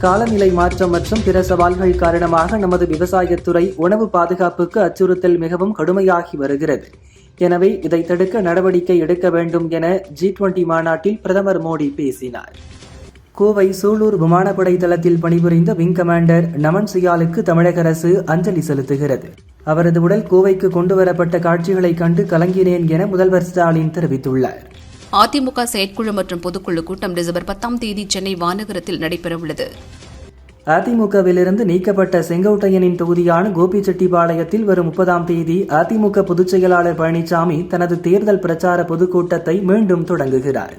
காலநிலை மாற்றம் மற்றும் பிற சவால்கள் காரணமாக நமது விவசாயத்துறை உணவு பாதுகாப்புக்கு அச்சுறுத்தல் மிகவும் கடுமையாகி வருகிறது. எனவே இதை தடுக்க நடவடிக்கை எடுக்க வேண்டும் என G20 மாநாட்டில் பிரதமர் மோடி பேசினார். கோவை சூலூர் விமானப்படை தளத்தில் பணிபுரிந்த விங் கமாண்டர் நமன் சியாலுக்கு தமிழக அரசு அஞ்சலி செலுத்துகிறது. அவரது உடல் கோவைக்கு கொண்டுவரப்பட்ட காட்சிகளை கண்டு கலங்கினேன் என முதல்வர் ஸ்டாலின் தெரிவித்துள்ளார். அதிமுக செயற்குழு மற்றும் பொதுக்குழு கூட்டம் டிசம்பர் 10 சென்னை வானகரத்தில் நடைபெறவுள்ளது. அதிமுகவிலிருந்து நீக்கப்பட்ட செங்கோட்டையனின் தொகுதியான கோபிச்செட்டிப்பாளையத்தில் வரும் 30 அதிமுக பொதுச் செயலாளர் பழனிசாமி தனது தேர்தல் பிரச்சார பொதுக்கூட்டத்தை மீண்டும் தொடங்குகிறார்.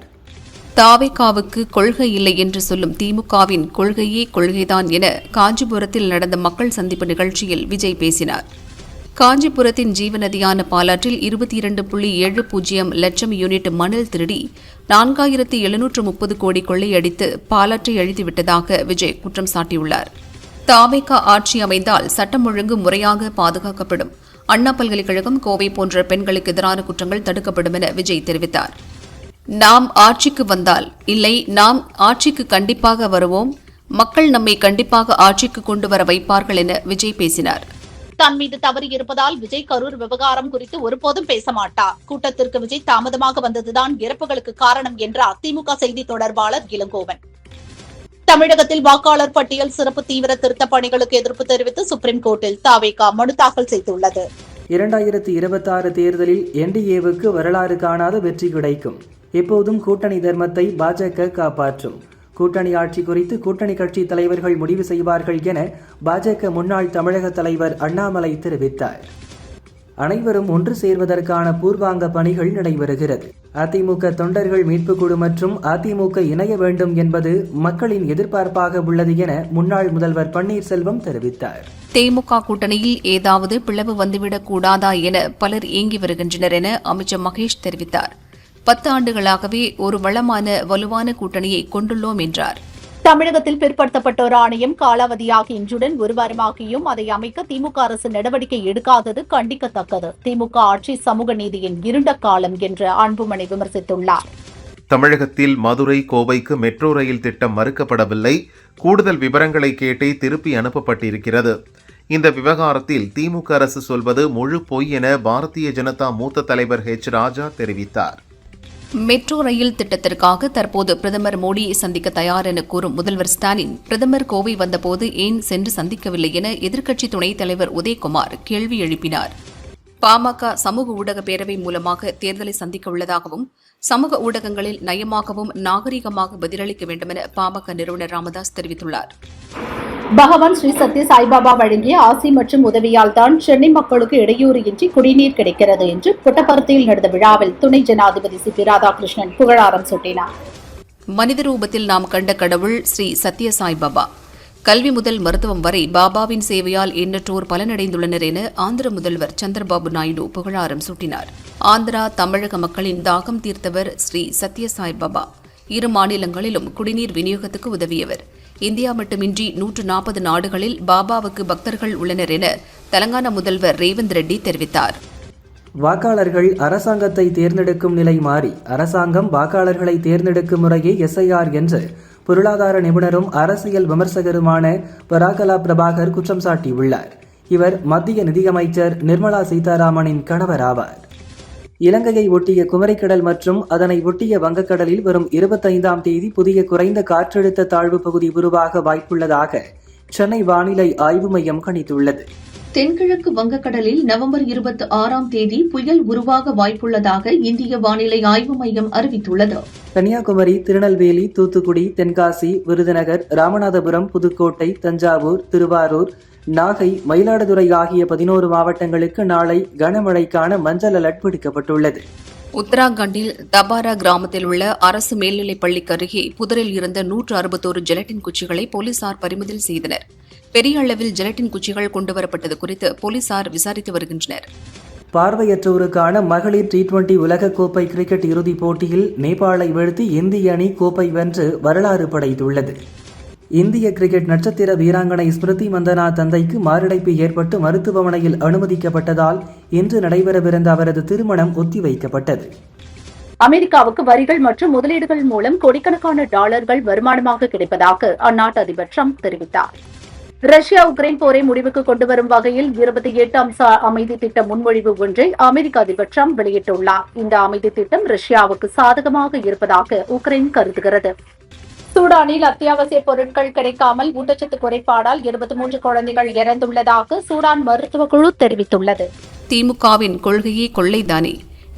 தாவேகாவுக்கு கொள்கை இல்லை என்று சொல்லும் திமுகவின் கொள்கையே கொள்கைதான் என காஞ்சிபுரத்தில் நடந்த மக்கள் சந்திப்பு நிகழ்ச்சியில் விஜய் பேசினார். காஞ்சிபுரத்தின் ஜீவநதியான பாலாற்றில் 22.70 லட்சம் யூனிட் மணல் திருடி 4730 கோடி கொள்ளையடித்து பாலாற்றை அழித்துவிட்டதாக விஜய் குற்றம் சாட்டியுள்ளார். தாவேகா ஆட்சி அமைந்தால் சட்டம் ஒழுங்கு முறையாக பாதுகாக்கப்படும். அண்ணா பல்கலைக்கழகம், கோவை போன்ற பெண்களுக்கு எதிரான குற்றங்கள் தடுக்கப்படும் என விஜய் தெரிவித்தார். நாம் ஆட்சிக்கு வந்தால் இல்லை, நாம் ஆட்சிக்கு கண்டிப்பாக வருவோம். மக்கள் நம்மை கண்டிப்பாக ஆட்சிக்கு கொண்டு வர வைப்பார்கள் என விஜய் பேசினார். தன் மீது தவறு இருப்பதால் விஜய் கரூர் விவகாரம் குறித்து ஒருபோதும் பேச மாட்டார். கூட்டத்திற்கு விஜய் தாமதமாக வந்ததுதான் இறப்புகளுக்கு காரணம் என்றார் திமுக செய்தி தொடர்பாளர் இளங்கோவன். தமிழகத்தில் வாக்காளர் பட்டியல் சிறப்பு தீவிர திருத்தப் பணிகளுக்கு எதிர்ப்பு தெரிவித்து சுப்ரீம் கோர்ட்டில் தாவேகா மனு தாக்கல் செய்துள்ளது. 2026 தேர்தலில் NDAவுக்கு வரலாறு காணாத வெற்றி கிடைக்கும். எப்போதும் கூட்டணி தர்மத்தை பாஜக காப்பாற்றும். கூட்டணி ஆட்சி குறித்து கூட்டணி கட்சி தலைவர்கள் முடிவு செய்வார்கள் என பாஜக முன்னாள் தமிழக தலைவர் அண்ணாமலை தெரிவித்தார். அனைவரும் ஒன்று சேர்வதற்கான பூர்வாங்க பணிகள் நடைபெறுகிறது. அதிமுக தொண்டர்கள் மீட்புக் குழு மற்றும் அதிமுக இணைய வேண்டும் என்பது மக்களின் எதிர்பார்ப்பாக உள்ளது என முன்னாள் முதல்வர் பன்னீர்செல்வம் தெரிவித்தார். திமுக கூட்டணியில் ஏதாவது பிளவு வந்துவிடக் கூடாதா என பலர் ஏங்கி வருகின்றனர் என அமைச்சர் மகேஷ் தெரிவித்தார். 10 ஆண்டுகளாகவே ஒரு வளமான வலுவான கூட்டணியை கொண்டுள்ளோம் என்றார். தமிழகத்தில் பிற்படுத்தப்பட்டோர் ஆணையம் காலாவதியாகி இன்றுடன் ஒரு வாரமாகியும் அதை அமைக்க திமுக அரசு நடவடிக்கை எடுக்காதது கண்டிக்கத்தக்கது. திமுக ஆட்சி சமூக நீதியின் இருண்ட காலம் என்று அன்புமணி விமர்சித்துள்ளார். தமிழகத்தில் மதுரை, கோவைக்கு மெட்ரோ ரயில் திட்டம் மறுக்கப்படவில்லை. கூடுதல் விவரங்களை கேட்டே திருப்பி அனுப்பப்பட்டிருக்கிறது. இந்த விவகாரத்தில் திமுக அரசு சொல்வது முழு பொய் என பாரதிய ஜனதா மூத்த தலைவர் H. ராஜா தெரிவித்தார். மெட்ரோ ரயில் திட்டத்திற்காக தற்போது பிரதமர் மோடியை சந்திக்க தயார் என கூறும் முதல்வர் ஸ்டாலின், பிரதமர் கோவை வந்தபோது ஏன் சென்று சந்திக்கவில்லை என எதிர்க்கட்சி துணைத் தலைவர் உதயகுமார் கேள்வி எழுப்பினார். பாமக சமூக ஊடக பேரவை மூலமாக தேர்தலை சந்திக்க உள்ளதாகவும், சமூக ஊடகங்களில் நயமாகவும் நாகரிகமாக பதிலளிக்க வேண்டும் என பாமக நிறுவனர் ராமதாஸ் தெரிவித்துள்ளார். பகவான் ஸ்ரீ சத்ய சாய்பாபா வழங்கிய ஆசி மற்றும் உதவியால் தான் சென்னை மக்களுக்கு இடையூறு இன்றி குடிநீர் கிடைக்கிறது என்று புட்டபர்த்தியில் நடந்த விழாவில் துணை ஜனாதிபதி CP ராதாகிருஷ்ணன் புகழாரம் சூட்டினார். மனித ரூபத்தில் நாம் கண்ட கடவுள் ஸ்ரீ சத்ய சாய்பாபா. கல்வி முதல் மருத்துவம் வரை பாபாவின் சேவையால் எண்ணற்றோர் பலனடைந்துள்ளனர் என ஆந்திர முதல்வர் சந்திரபாபு நாயுடு புகழாரம் சூட்டினார். ஆந்திரா, தமிழக மக்களின் தாகம் தீர்த்தவர் ஸ்ரீ சத்ய சாய்பாபா. 2 மாநிலங்களிலும் குடிநீர் விநியோகத்துக்கு உதவியவர். இந்தியா மட்டுமின்றி 140 நாடுகளில் பாபாவுக்கு பக்தர்கள் உள்ளனர் என தெலங்கானா முதல்வர் ரேவந்த் ரெட்டி தெரிவித்தார். வாக்காளர்கள் அரசாங்கத்தை தேர்ந்தெடுக்கும் நிலை மாறி அரசாங்கம் வாக்காளர்களை தேர்ந்தெடுக்கும் முறையே SIR என்று பொருளாதார நிபுணரும் அரசியல் விமர்சகருமான பராகலா பிரபாகர் குற்றம் சாட்டியுள்ளார். இவர் மத்திய நிதியமைச்சர் நிர்மலா சீதாராமனின் கணவர் ஆவார். இலங்கையை ஒட்டிய குமரிக்கடல் மற்றும் அதனை ஒட்டிய வங்கக்கடலில் வரும் 25 புதிய குறைந்த காற்றழுத்த தாழ்வு பகுதி உருவாக வாய்ப்புள்ளதாக சென்னை வானிலை ஆய்வு மையம் கணித்துள்ளது. தென்கிழக்கு வங்கக்கடலில் நவம்பர் 26 புயல் உருவாக வாய்ப்புள்ளதாக இந்திய வானிலை ஆய்வு மையம் அறிவித்துள்ளது. கன்னியாகுமரி, திருநெல்வேலி, தூத்துக்குடி, தென்காசி, விருதுநகர், ராமநாதபுரம், புதுக்கோட்டை, தஞ்சாவூர், திருவாரூர், நாகை, மயிலாடுதுறை ஆகிய 11 மாவட்டங்களுக்கு நாளை கனமழைக்கான மஞ்சள் அலர்ட் விடுக்கப்பட்டுள்ளது. உத்தராகண்டில் தபாரா கிராமத்தில் உள்ள அரசு மேல்நிலைப் பள்ளிக்கு அருகே புதரில் இருந்த 161 ஜெலட்டின் குச்சிகளை போலீசார் பறிமுதல் செய்தனர். பெரிய அளவில் ஜெலட்டின் குச்சிகள் கொண்டுவரப்பட்டது குறித்து போலீசார் விசாரித்து வருகின்றனர். பார்வையற்றோருக்கான மகளிர் T20 உலகக்கோப்பை கிரிக்கெட் இறுதிப் போட்டியில் நேபாளை வீழ்த்தி இந்திய அணி கோப்பை வென்று வரலாறு படைத்துள்ளது. இந்திய கிரிக்கெட் நட்சத்திர வீராங்கனை ஸ்மிருதி மந்தனா தந்தைக்கு மாரடைப்பு ஏற்பட்டு மருத்துவமனையில் அனுமதிக்கப்பட்டதால் இன்று நடைபெறவிருந்த அவரது திருமணம் ஒத்திவைக்கப்பட்டது. அமெரிக்காவுக்கு வரிகள் மற்றும் முதலீடுகள் மூலம் கோடிக்கணக்கான டாலர்கள் வருமானமாக கிடைப்பதாக அந்நாட்டு அதிபர் ட்ரம்ப் தெரிவித்தார். ரஷ்யா உக்ரைன் போரை முடிவுக்கு கொண்டுவரும் வகையில் 28 அம்ச அமைதி திட்ட முன்மொழிவு ஒன்றை அமெரிக்க அதிபர் ட்ரம்ப் வெளியிட்டுள்ளார். இந்த அமைதி திட்டம் ரஷ்யாவுக்கு சாதகமாக இருப்பதாக உக்ரைன் கருதுகிறது. சூடானில் அத்தியாவசிய பொருட்கள் கிடைக்காமல் ஊட்டச்சத்து குறைபாடால் 23 குழந்தைகள் இறந்துள்ளதாக சூடான் மருத்துவ குழு தெரிவித்துள்ளது. திமுகவின் கொள்கையே கொள்ளைதானே,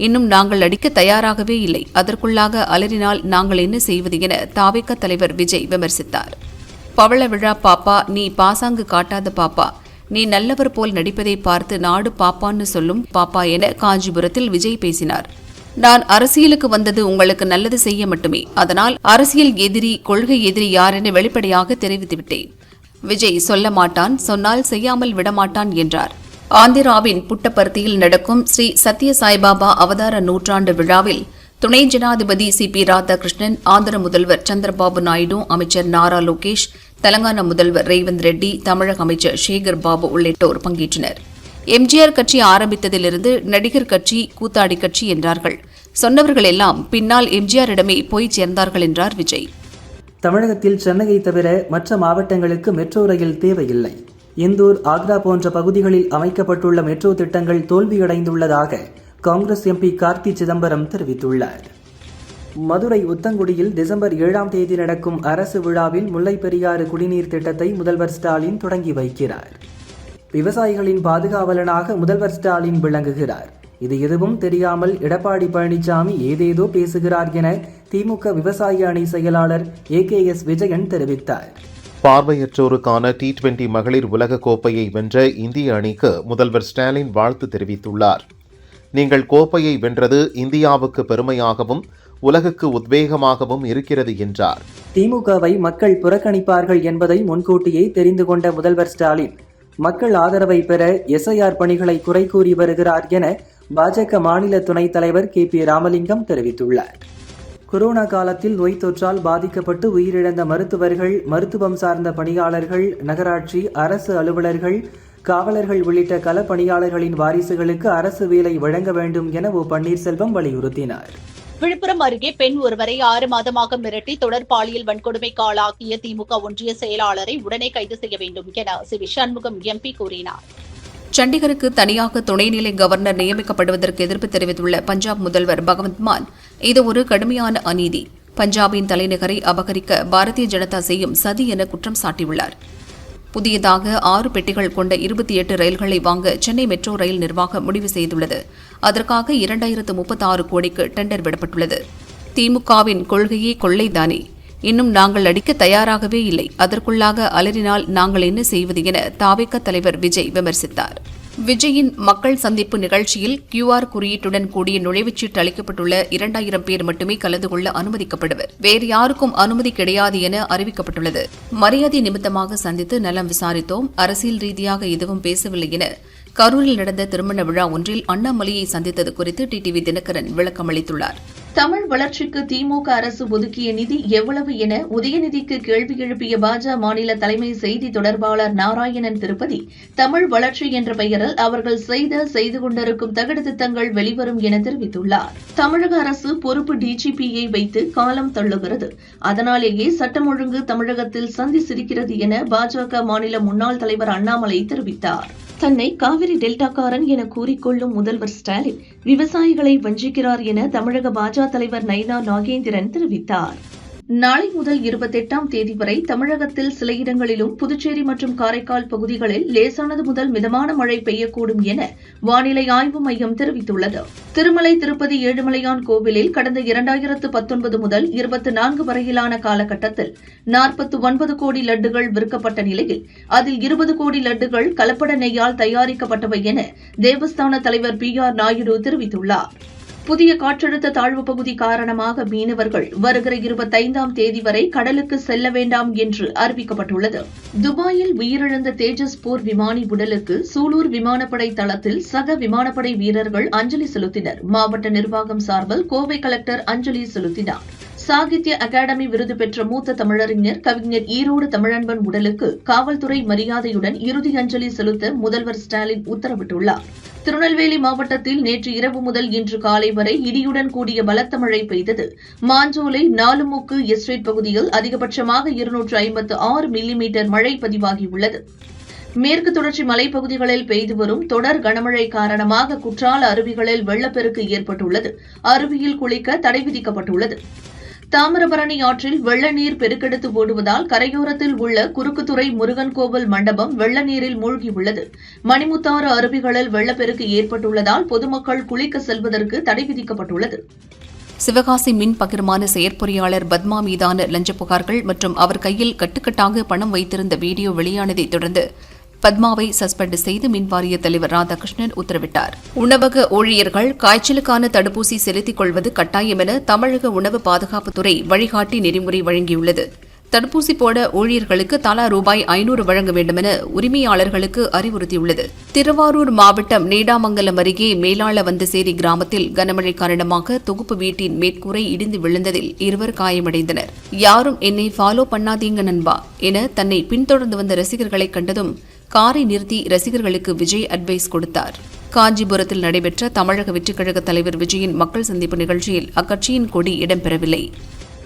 இன்னும் நாங்கள் அடிக்க தயாராகவே இல்லை, அதற்குள்ளாக அலறினால் நாங்கள் என்ன செய்வது என தாவேக தலைவர் விஜய் விமர்சித்தார். பவள விழா பாப்பா, நீ பாசாங்கு காட்டாத பாப்பா, நீ நல்லவர் போல் நடிப்பதை பார்த்து நாடு பாப்பான்னு சொல்லும் பாப்பா என காஞ்சிபுரத்தில் விஜய் பேசினார். நான் அரசியலுக்கு வந்தது உங்களுக்கு நல்லது செய்ய மட்டுமே, அதனால் அரசியல் எதிரி கொள்கை எதிரி யார் என வெளிப்படையாக தெரிவித்துவிட்டேன். விஜய் சொல்ல மாட்டான், சொன்னால் செய்யாமல் விடமாட்டான் என்றார். ஆந்திராவின் புட்டபர்த்தியில் நடக்கும் ஸ்ரீ சத்ய சாய்பாபா அவதார நூற்றாண்டு விழாவில் துணை ஜனாதிபதி சி.பி. ராதாகிருஷ்ணன், ஆந்திர முதல்வர் சந்திரபாபு நாயுடு, அமைச்சர் நாரா லோகேஷ், தெலங்கானா முதல்வர் ரேவந்த் ரெட்டி, தமிழக அமைச்சர் சேகர் பாபு உள்ளிட்டோர் பங்கேற்றனர். எம்ஜிஆர் கட்சி ஆரம்பித்ததிலிருந்து நடிகர் கட்சி, கூத்தாடி கட்சி என்றார்கள். சொன்னவர்கள் எல்லாம் பின்னால் எம்ஜிஆரிடமே போய் சேர்ந்தார்கள் என்றார் விஜய். தமிழகத்தில் சென்னையை தவிர மற்ற மாவட்டங்களுக்கு மெட்ரோ ரயில் தேவையில்லை. இந்தூர், ஆக்ரா போன்ற பகுதிகளில் அமைக்கப்பட்டுள்ள மெட்ரோ திட்டங்கள் தோல்வியடைந்துள்ளதாக காங்கிரஸ் எம்பி கார்த்தி சிதம்பரம் தெரிவித்துள்ளார். மதுரை உத்தங்குடியில் டிசம்பர் 7ஆம் தேதி நடக்கும் அரசு விழாவில் முல்லை பெரியாறு குடிநீர் திட்டத்தை முதல்வர் ஸ்டாலின் தொடங்கி வைக்கிறார். விவசாயிகளின் பாதுகாவலனாக முதல்வர் ஸ்டாலின் விளங்குகிறார். இது எதுவும் தெரியாமல் எடப்பாடி பழனிசாமி ஏதேதோ பேசுகிறார் என திமுக விவசாய அணி செயலாளர் AKS விஜயன் தெரிவித்தார். பார்வையற்றோருக்கான T20 மகளிர் உலக கோப்பையை வென்ற இந்திய அணிக்கு முதல்வர் ஸ்டாலின் வாழ்த்து தெரிவித்துள்ளார். நீங்கள் கோப்பையை வென்றது இந்தியாவுக்கு பெருமையாகவும் உலகுக்கு உத்வேகமாகவும் இருக்கிறது என்றார். திமுகவை மக்கள் புறக்கணிப்பார்கள் என்பதை முன்கூட்டியே தெரிந்து கொண்ட முதல்வர் ஸ்டாலின் மக்கள் ஆதரவை பெற SIR பணிகளை குறை கூறி வருகிறார் என பாஜக மாநில துணைத் தலைவர் KP ராமலிங்கம் தெரிவித்துள்ளார். கொரோனா காலத்தில் நோய் தொற்றால் பாதிக்கப்பட்டு உயிரிழந்த மருத்துவர்கள், மருத்துவம் சார்ந்த பணியாளர்கள், நகராட்சி, அரசு அலுவலர்கள், காவலர்கள் உள்ளிட்ட கள பணியாளர்களின் வாரிசுகளுக்கு அரசு வேலை வழங்க வேண்டும் என பன்னீர்செல்வம் வலியுறுத்தினார். விழுப்புரம் அருகே பெண் ஒருவரை 6 மாதமாக மிரட்டி தொடர் பாலியல் வன்கொடுமைக்கு ஆளாக்கிய திமுக ஒன்றிய செயலாளரை உடனே கைது செய்ய வேண்டும் என சி.வி. சண்முகம் MP கூறினார். சண்டிகருக்கு தனியாக துணைநிலை கவர்னர் நியமிக்கப்படுவதற்கு எதிர்ப்பு தெரிவித்துள்ள பஞ்சாப் முதல்வர் பகவந்த் மான், இது ஒரு கடுமையான அநீதி. பஞ்சாபின் தலைநகரை அபகரிக்க பாரதிய ஜனதா செய்யும் சதி என குற்றம் சாட்டியுள்ளார். புதியதாக 6 பெட்டிகள் கொண்ட 28 ரயில்களை வாங்க சென்னை மெட்ரோ ரயில் நிர்வாகம் முடிவு செய்துள்ளது. அதற்காக 2036 கோடிக்கு டெண்டர் விடப்பட்டுள்ளது. திமுகவின் கொள்கையே கொள்ளைதானே, இன்னும் நாங்கள் அடிக்க தயாராகவே இல்லை, அதற்குள்ளாக அலறினால் நாங்கள் என்ன செய்வது என தாவேக தலைவர் விஜய் விமர்சித்தார். விஜயின் மக்கள் சந்திப்பு நிகழ்ச்சியில் QR குறியீட்டுடன் கூடிய நுழைவுச்சீட்டு அளிக்கப்பட்டுள்ள 2000 பேர் மட்டுமே கலந்து கொள்ள அனுமதிக்கப்படுவர். வேறு யாருக்கும் அனுமதி கிடையாது என அறிவிக்கப்பட்டுள்ளது. மரியாதை நிமித்தமாக சந்தித்து நலம் விசாரித்தோம், அரசியல் ரீதியாக எதுவும் பேசவில்லை என கரூரில் நடந்த திருமண விழா ஒன்றில் அண்ணாமலையை சந்தித்தது குறித்து டிடிவி தினகரன் விளக்கம் அளித்துள்ளார். தமிழ் வளர்ச்சிக்கு திமுக அரசு ஒதுக்கிய நிதி எவ்வளவு என உதயநிதிக்கு கேள்வி எழுப்பிய பாஜக மாநில தலைமை செய்தி தொடர்பாளர் நாராயணன் திருப்பதி, தமிழ் வளர்ச்சி என்ற பெயரில் அவர்கள் செய்து கொண்டிருக்கும் தகுதித்தங்கள் வெளிவரும் என தெரிவித்துள்ளார். தமிழக அரசு பொறுப்பு DGPயை வைத்து காலம் தள்ளுகிறது, அதனாலேயே சட்டம் ஒழுங்கு தமிழகத்தில் சந்தி சிரிக்கிறது என பாஜக மாநில முன்னாள் தலைவர் அண்ணாமலை தெரிவித்தார். தன்னை காவிரி டெல்டாக்காரன் என கூறிக்கொள்ளும் முதல்வர் ஸ்டாலின் விவசாயிகளை வஞ்சிக்கிறார் என தமிழக பாஜக தலைவர் நைனா நாகேந்திரன் தெரிவித்தார். நாளை முதல் 28ஆம் தேதி வரை தமிழகத்தில் சில இடங்களிலும் புதுச்சேரி மற்றும் காரைக்கால் பகுதிகளில் லேசானது முதல் மிதமான மழை பெய்யக்கூடும் என வானிலை ஆய்வு மையம் தெரிவித்துள்ளது. திருமலை திருப்பதி ஏழுமலையான் கோவிலில் கடந்த 2019 முதல் 24 வரையிலான காலகட்டத்தில் 49 கோடி லட்டுகள் விற்கப்பட்ட நிலையில் அதில் 20 கோடி லட்டுகள் கலப்பட நெய்யால் தயாரிக்கப்பட்டவை என தேவஸ்தான தலைவர் PR நாயுடு தெரிவித்துள்ளார். புதிய காற்றழுத்த தாழ்வு பகுதி காரணமாக மீனவர்கள் வருகிற 25ஆம் தேதி வரை கடலுக்கு செல்ல வேண்டாம் என்று அறிவிக்கப்பட்டுள்ளது. துபாயில் உயிரிழந்த தேஜஸ் போர் விமானி உடலுக்கு சூலூர் விமானப்படை தளத்தில் சக விமானப்படை வீரர்கள் அஞ்சலி செலுத்தினர். மாவட்ட நிர்வாகம் சார்பில் கோவை கலெக்டர் அஞ்சலி செலுத்தினார். சாகித்ய அகாடமி விருது பெற்ற மூத்த தமிழறிஞர் கவிஞர் ஈரோடு தமிழன்பன் உடலுக்கு காவல்துறை மரியாதையுடன் இறுதி அஞ்சலி செலுத்த முதல்வர் ஸ்டாலின் உத்தரவிட்டுள்ளார். திருநெல்வேலி மாவட்டத்தில் நேற்று இரவு முதல் இன்று காலை வரை இடியுடன் கூடிய பலத்த மழை பெய்தது. மாஞ்சோலை நாலுமுக்கு எஸ்டேட் பகுதியில் அதிகபட்சமாக 256 மில்லிமீட்டர் மழை பதிவாகியுள்ளது. மேற்கு தொடர்ச்சி மலைப்பகுதிகளில் பெய்து வரும் தொடர் கனமழை காரணமாக குற்றால அருவிகளில் வெள்ளப்பெருக்கு ஏற்பட்டுள்ளது. அருவியில் குளிக்க தடை விதிக்கப்பட்டுள்ளது. தாமிரபரணி ஆற்றில் வெள்ள நீர் பெருக்கெடுத்து ஓடுவதால் கரையோரத்தில் உள்ள குறுக்குத்துறை முருகன் கோவில் மண்டபம் வெள்ள நீரில் மூழ்கியுள்ளது. மணிமுத்தாறு அருவிகளில் வெள்ளப்பெருக்கு ஏற்பட்டுள்ளதால் பொதுமக்கள் குளிக்க செல்வதற்கு தடை விதிக்கப்பட்டுள்ளது. சிவகாசி மின் பகிர்மான செயற்பொறியாளர் பத்மா மீதான லஞ்ச புகார்கள் மற்றும் அவர் கையில் கட்டுக்கட்டாக பணம் வைத்திருந்த வீடியோ வெளியானதைத் தொடர்ந்து பத்மாவை சஸ்பெண்ட் செய்து மின்வாரிய தலைவர் ராதாகிருஷ்ணன் உத்தரவிட்டார். உணவக ஊழியர்கள் காய்ச்சலுக்கான தடுப்பூசி செலுத்திக் கொள்வது கட்டாயம் என தமிழக உணவு பாதுகாப்புத்துறை வழிகாட்டி நெறிமுறை வழங்கியுள்ளது. தடுப்பூசி போட ஊழியர்களுக்கு தலா ₹500 வழங்க வேண்டுமென உரிமையாளர்களுக்கு அறிவுறுத்தியுள்ளது. திருவாரூர் மாவட்டம் நீடாமங்கலம் அருகே மேலாளவந்தசேரி கிராமத்தில் கனமழை காரணமாக தொகுப்பு வீட்டின் மேற்கூரை இடிந்து விழுந்ததில் 2 காயமடைந்தனர். யாரும் என்னை ஃபாலோ பண்ணாதீங்க நண்பா என தன்னை பின்தொடர்ந்து வந்த ரசிகர்களை கண்டதும் காரை நிறுத்தி ரசிகர்களுக்கு விஜய் அட்வைஸ் கொடுத்தார். காஞ்சிபுரத்தில் நடைபெற்ற தமிழக வெற்றிக்கழக தலைவர் விஜயின் மக்கள் சந்திப்பு நிகழ்ச்சியில் அக்கட்சியின் கொடி இடம்பெறவில்லை.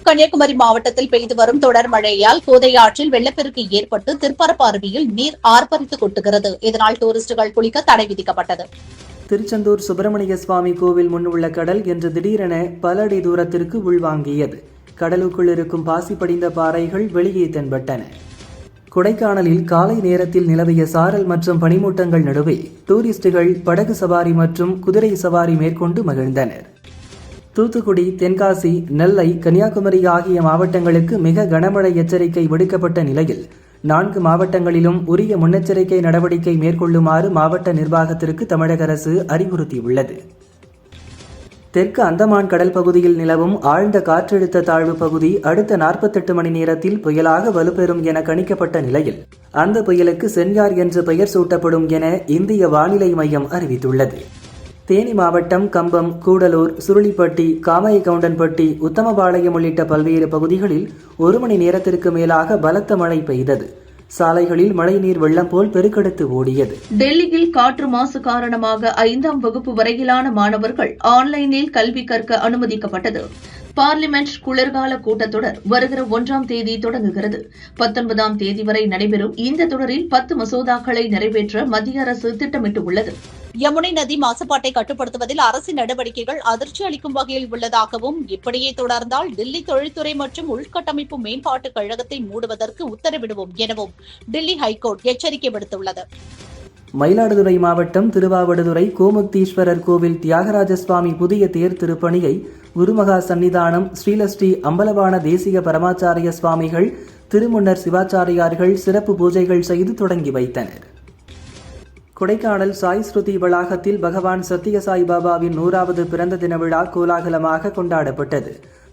கன்னியாகுமரி மாவட்டத்தில் பெய்து வரும் தொடர் மழையால் கோதை ஆற்றில் வெள்ளப்பெருக்கு ஏற்பட்டு திருப்பரப்பு அருவியில் நீர் ஆர்ப்பரித்து கொட்டுகிறது. இதனால் டூரிஸ்டுகள் குளிக்க தடை விதிக்கப்பட்டது. திருச்செந்தூர் சுப்பிரமணிய சுவாமி கோவில் முன் உள்ள கடல் என்று திடீரென பல அடி தூரத்திற்கு உள்வாங்கியது. கடலுக்குள் இருக்கும் பாசி படிந்த பாறைகள் வெளியே தென்பட்டன. கொடைக்கானலில் காலை நேரத்தில் நிலவிய சாரல் மற்றும் பனிமூட்டங்கள் நடுவே டூரிஸ்டுகள் படகு சவாரி மற்றும் குதிரை சவாரி மேற்கொண்டு மகிழ்ந்தனர். தூத்துக்குடி, தென்காசி, நெல்லை, கன்னியாகுமரி ஆகிய மாவட்டங்களுக்கு மிக கனமழை எச்சரிக்கை விடுக்கப்பட்ட நிலையில் 4 மாவட்டங்களிலும் உரிய முன்னெச்சரிக்கை நடவடிக்கை மேற்கொள்ளுமாறு மாவட்ட நிர்வாகத்திற்கு தமிழக அரசு அறிவுறுத்தியுள்ளது. தெற்கு அந்தமான் கடல் பகுதியில் நிலவும் ஆழ்ந்த காற்றழுத்த தாழ்வு பகுதி அடுத்த 48 மணி நேரத்தில் புயலாக வலுப்பெறும் என கணிக்கப்பட்ட நிலையில் அந்த புயலுக்கு சென்யார் என்று பெயர் சூட்டப்படும் என இந்திய வானிலை மையம் அறிவித்துள்ளது. தேனி மாவட்டம் கம்பம், கூடலூர், சுருளிப்பட்டி, காமையகவுண்டன்பட்டி, உத்தமபாளையம் உள்ளிட்ட பல்வேறு பகுதிகளில் 1 மணி நேரத்திற்கு மேலாக பலத்த மழை பெய்தது. சாலைகளில் மழைநீர் வெள்ளம் போல் பெருக்கெடுத்து ஓடியது. டெல்லியில் காற்று மாசு காரணமாக 5ஆம் வகுப்பு வரையிலான மாணவர்கள் ஆன்லைனில் கல்வி கற்க அனுமதிக்கப்பட்டது. பார்லிமெண்ட் குளிர்கால கூட்டத்தொடர் வருகிற 1ஆம் தேதி தொடங்குகிறது. 19ஆம் தேதி வரை நடைபெறும் இந்த தொடரில் 10 மசோதாக்களை நிறைவேற்ற மத்திய அரசு திட்டமிட்டுள்ளது. யமுனை நதி மாசுபாட்டை கட்டுப்படுத்துவதில் அரசின் நடவடிக்கைகள் அதிர்ச்சி அளிக்கும் வகையில் உள்ளதாகவும், இப்படியே தொடர்ந்தால் தில்லி தொழில்துறை மற்றும் உள்கட்டமைப்பு மேம்பாட்டுக் கழகத்தை மூடுவதற்கு உத்தரவிடுவோம் எனவும் தில்லி ஹைகோர்ட் எச்சரிக்கை விடுத்துள்ளது. மயிலாடுதுறை மாவட்டம் திருவாவடுதுறை கோமுக்தீஸ்வரர் கோவில் தியாகராஜ சுவாமி புதிய தேர் திருப்பணியை குருமகா சன்னிதானம் ஸ்ரீலஸ்ரீ அம்பலவான தேசிய பரமாச்சாரிய சுவாமிகள் திருமுன்னர் சிவாச்சாரியார்கள் சிறப்பு பூஜைகள் செய்து தொடங்கி வைத்தனர். கொடைக்கானல் சாய் ஸ்ருதி வளாகத்தில் பகவான் சத்திய சாய் பாபாவின் 100வது பிறந்த தின விழா கோலாகலமாக கொண்டாடப்பட்டது.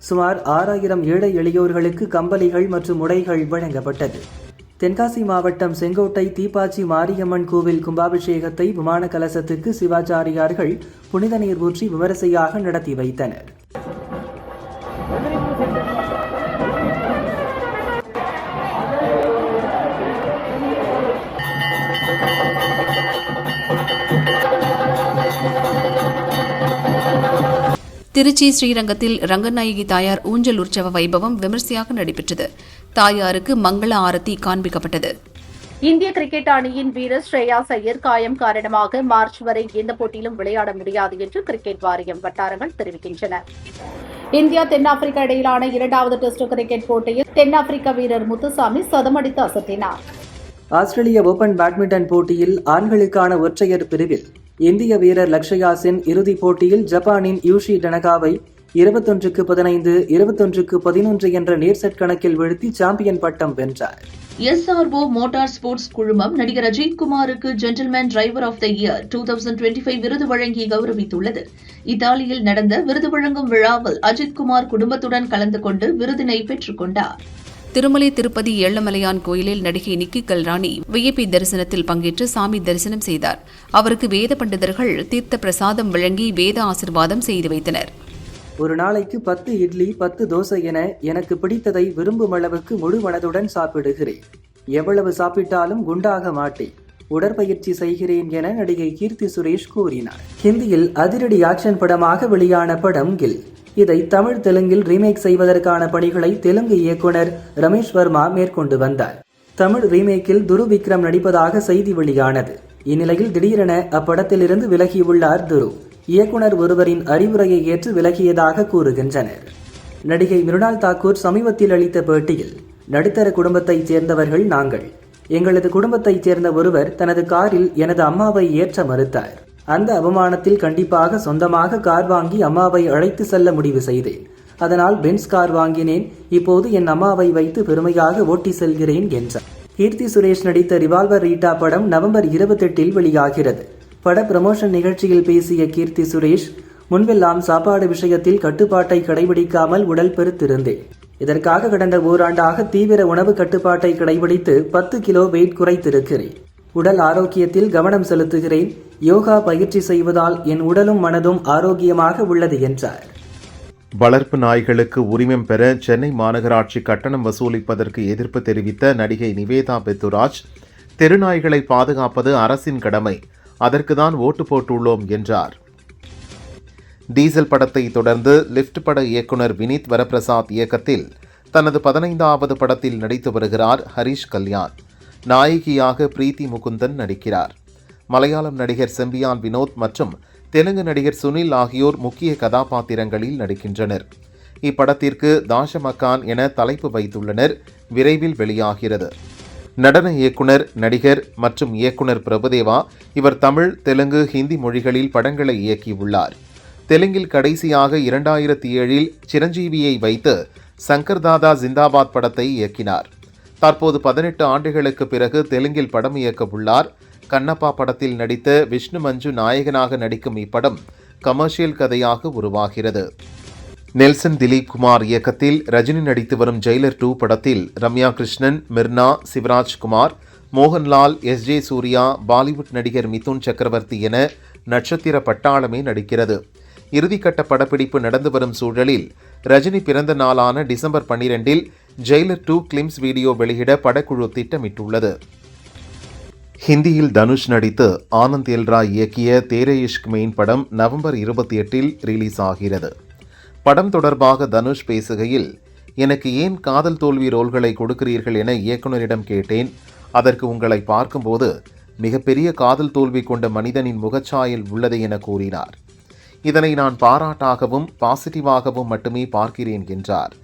சுமார் 6000 ஏழை எளியோர்களுக்கு கம்பளிகள் மற்றும் உடைகள் வழங்கப்பட்டது. தென்காசி மாவட்டம் செங்கோட்டை தீப்பாச்சி மாரியம்மன் கோவில் கும்பாபிஷேகத்தை விமான கலசத்துக்கு சிவாச்சாரியார்கள் புனித நீர் ஊற்றி விமரிசையாக நடத்தி வைத்தனர். திருச்சி ஸ்ரீரங்கத்தில் ரங்கநாயகி தாயார் ஊஞ்சல் உற்சவ வைபவம் விமர்சையாக நடைபெற்றது. தாயாருக்கு மங்கள ஆரத்தி காண்பிக்கப்பட்டது. இந்திய கிரிக்கெட் அணியின் வீரர் ஸ்ரேயாஸ் ஐயர் காயம் காரணமாக மார்ச் வரை எந்த போட்டியிலும் விளையாட முடியாது என்று கிரிக்கெட் வாரியம் வட்டாரங்கள் தெரிவிக்கின்றன. இந்தியா தென்னாப்பிரிக்கா இடையிலான 2வது டெஸ்ட் கிரிக்கெட் போட்டியில் தென்னாப்பிரிக்க வீரர் முத்துசாமி சதமடித்து அசத்தினார். ஆஸ்திரேலிய ஓபன் பேட்மிண்டன் போட்டியில் ஆண்களுக்கான ஒற்றையர் பிரிவில் இந்திய வீரர் லக்ஷயா சென் இறுதிப் போட்டியில் ஜப்பானின் யூஷி டனகாவை 21-15, 21-11 என்ற நேர் செட் கணக்கில் வீழ்த்தி சாம்பியன் பட்டம் வென்றார். SRO மோட்டார் ஸ்போர்ட்ஸ் குழுமம் நடிகர் அஜித் குமாருக்கு gentleman driver of the year 2025 விருது வழங்கி கௌரவித்துள்ளது. இத்தாலியில் நடந்த விருது வழங்கும் விழாவில் அஜித் குமார் குடும்பத்துடன் கலந்து கொண்டு விருதினை பெற்றுக் கொண்டார். திருமலை திருப்பதி ஏழுமலையான் கோயிலில் நடிகை நிக்கி கல்ராணி VIP தரிசனத்தில் பங்கேற்று சாமி தரிசனம் செய்தார். அவருக்கு வேத பண்டிதர்கள் தீர்த்த பிரசாதம் வழங்கி வேத ஆசிர்வாதம் செய்து வைத்தனர். ஒரு நாளைக்கு 10 இட்லி 10 தோசை என எனக்கு பிடித்ததை விரும்பும் அளவுக்கு முழு மனதுடன் சாப்பிடுகிறேன். எவ்வளவு சாப்பிட்டாலும் குண்டாக மாட்டேன். உடற்பயிற்சி செய்கிறேன் என நடிகை கீர்த்தி சுரேஷ் கூறினார். ஹிந்தியில் அதிரடி ஆக்ஷன் படமாக வெளியான படம் கில். இதை தமிழ் தெலுங்கில் ரீமேக் செய்வதற்கான பணிகளை தெலுங்கு இயக்குனர் ரமேஷ் வர்மா மேற்கொண்டு வந்தார். தமிழ் ரீமேக்கில் துரு விக்ரம் நடிப்பதாக செய்தி வெளியானது. இந்நிலையில் திடீரென அப்படத்திலிருந்து விலகியுள்ளார் துரு. இயக்குனர் ஒருவரின் அறிவுரையை ஏற்று விலகியதாக கூறுகின்றனர். நடிகை மிருணால் தாக்கூர் சமீபத்தில் அளித்த பேட்டியில், நடுத்தர குடும்பத்தைச் சேர்ந்தவர்கள் நாங்கள். எங்களது குடும்பத்தைச் சேர்ந்த ஒருவர் தனது காரில் எனது அம்மாவை ஏற்ற மறுத்தார். அந்த அவமானத்தில் கண்டிப்பாக சொந்தமாக கார் வாங்கி அம்மாவை அழைத்து செல்ல முடிவு செய்தேன். அதனால் பென்ஸ் கார் வாங்கினேன். இப்போது என் அம்மாவை வைத்து பெருமையாக ஓட்டி செல்கிறேன் என்றார். கீர்த்தி சுரேஷ் நடித்த ரிவால்வர் ரீட்டா படம் நவம்பர் 28 வெளியாகிறது. பட ப்ரமோஷன் நிகழ்ச்சியில் பேசிய கீர்த்தி சுரேஷ், முன்பெல்லாம் சாப்பாடு விஷயத்தில் கட்டுப்பாட்டை கடைபிடிக்காமல் உடல் பெருத்திருந்தேன். இதற்காக கடந்த ஓராண்டாக தீவிர உணவு கட்டுப்பாட்டை கடைபிடித்து 10 கிலோ வெயிட் குறைத்திருக்கிறேன். உடல் ஆரோக்கியத்தில் கவனம் செலுத்துகிறேன். யோகா பயிற்சி செய்வதால் என் உடலும் மனதும் ஆரோக்கியமாக உள்ளது என்றார். வளர்ப்பு நாய்களுக்கு உரிமம் பெற சென்னை மாநகராட்சி கட்டணம் வசூலிப்பதற்கு எதிர்ப்பு தெரிவித்த நடிகை நிவேதா பெத்துராஜ், தெருநாய்களை பாதுகாப்பது அரசின் கடமை, அதற்குதான் ஓட்டு போட்டுள்ளோம் என்றார். டீசல் படத்தை தொடர்ந்து லிப்ட் பட இயக்குனர் வினீத் வரப்பிரசாத் இயக்கத்தில் தனது 15வது படத்தில் நடித்து வருகிறார் ஹரிஷ் கல்யாண். நாயகியாக பிரீத்தி முகுந்தன் நடிக்கிறார். மலையாளம் நடிகர் செம்பியான் வினோத் மற்றும் தெலுங்கு நடிகர் சுனில் ஆகியோர் முக்கிய கதாபாத்திரங்களில் நடிக்கின்றனர். இப்படத்திற்கு தாஷமக்கான் என தலைப்பு வைத்துள்ளனர். விரைவில் வெளியாகிறது. நடன இயக்குனர், நடிகர் மற்றும் இயக்குனர் பிரபுதேவா. இவர் தமிழ், தெலுங்கு, ஹிந்தி மொழிகளில் படங்களை இயக்கியுள்ளார். தெலுங்கில் கடைசியாக 2007இல் சிரஞ்சீவியை வைத்து சங்கர் தாதா ஜிந்தாபாத் படத்தை இயக்கினார். தற்போது 18 ஆண்டுகளுக்கு பிறகு தெலுங்கில் படம் இயக்க உள்ளார். கண்ணப்பா படத்தில் நடித்த விஷ்ணு மஞ்சு நாயகனாக நடிக்கும் இப்படம் கமர்ஷியல் கதையாக உருவாகிறது. நெல்சன் திலீப் குமார் இயக்கத்தில் ரஜினி நடித்து வரும் ஜெயிலர் 2 படத்தில் ரம்யா கிருஷ்ணன், மிர்னா, சிவராஜ்குமார், மோகன்லால், எஸ்.ஜே. சூர்யா, பாலிவுட் நடிகர் மிதுன் சக்கரவர்த்தி என நட்சத்திர பட்டாளமே நடிக்கிறது. இறுதிக்கட்ட படப்பிடிப்பு நடந்து வரும் சூழலில் ரஜினி பிறந்த நாளான டிசம்பர் 12இல் ஜெயிலர் 2 கிளிம்ஸ் வீடியோ வெளியிட படக்குழு திட்டமிட்டுள்ளது. ஹிந்தியில் தனுஷ் நடித்து ஆனந்த் எல்ரா இயக்கிய தேரே இஷ்க் மெயின் படம் நவம்பர் 28இல் ரிலீஸ் ஆகிறது. படம் தொடர்பாக தனுஷ் பேசுகையில், எனக்கு ஏன் காதல் தோல்வி ரோல்களை கொடுக்கிறீர்கள் என இயக்குனரிடம் கேட்டேன். அதற்கு உங்களை பார்க்கும்போது மிகப்பெரிய காதல் தோல்வி கொண்ட மனிதனின் முகச்சாயல் உள்ளது என கூறினார். இதனை நான் பாராட்டாகவும் பாசிட்டிவாகவும் மட்டுமே பார்க்கிறேன் என்றார்.